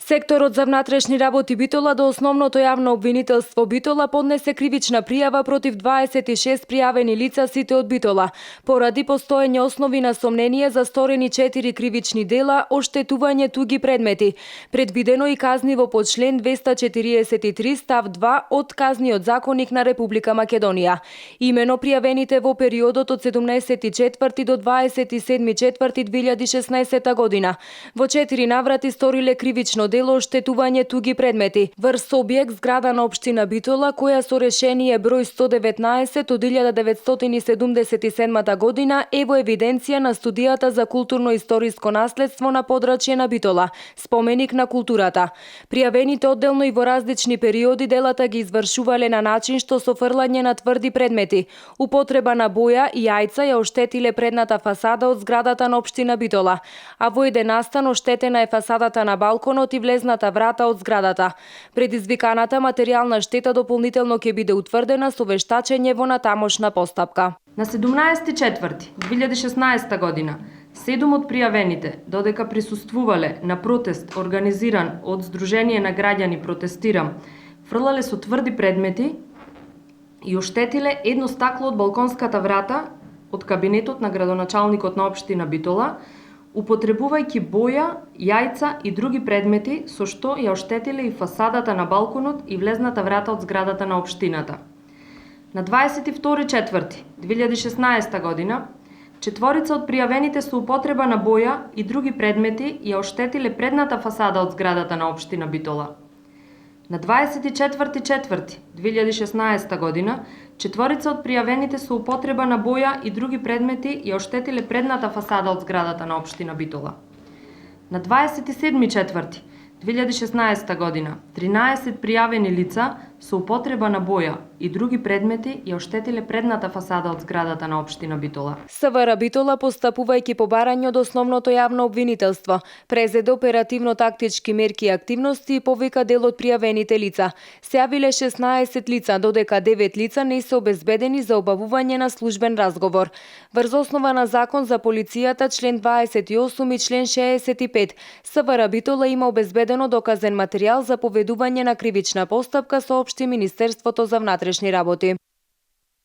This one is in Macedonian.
Секторот за внатрешни работи Битола до основното јавно обвинителство Битола поднесе кривична пријава против 26 пријавени лица, сите од Битола, поради постоење основи на сомнение за сторени 4 кривични дела, оштетување туги предмети, предвидено и казниво по член 243 став 2 од Казниот законник на Република Македонија. Имено пријавените во периодот од 17.4. до 27.4.2016 година. Во 4 наврати сториле кривично дело оштетување туги предмети врз објект зграда на општина Битола, која со решение број 119 од 1977 година е во евиденција на студијата за културно-историско наследство на подрачје на Битола, споменик на културата. Пријавените одделно и во различни периоди делата ги извршувале на начин што со фрлање на тврди предмети, употреба на боја и јајца ја оштетиле предната фасада од зградата на општина Битола, а во еден настан оштетена е фасадата на балконот и влезната врата од зградата. Предизвиканата материјална штета дополнително ќе биде утврдена со вештачење во натамошна постапка. На 17.4.2016 година, 7 од пријавените, додека присуствувале на протест организиран од Сдружение на граѓани Протестирам, фрлале со тврди предмети и оштетиле едно стакло од балконската врата од кабинетот на градоначалникот на општина Битола, употребувајќи боја, јајца и други предмети со што ја оштетиле и фасадата на балконот и влезната врата од зградата на општината. На 22.4.2016 година, 4 од пријавените со употреба на боја и други предмети ја оштетиле предната фасада од зградата на општина Битола. На 24.4.2016 година, 4 од пријавените со употреба на боја и други предмети ја оштетиле предната фасада од зградата на општина Битола. На 27.4.2016 година, 13 пријавени лица со употреба на боја и други предмети ја оштетиле предната фасада од зградата на општина Битола. СВР Битола, постапувајќи по барање од основното јавно обвинителство, презеде оперативно-тактички мерки и активности и повика дел од пријавените лица. Се јавиле 16 лица, додека 9 лица не се обезбедени за обавување на службен разговор. Врз основа на Закон за полицијата, член 28 и член 65, СВР Битола има обезбедено доказен материјал за поведување на кривична постапка, соопшти Министерството за внатрешни работи.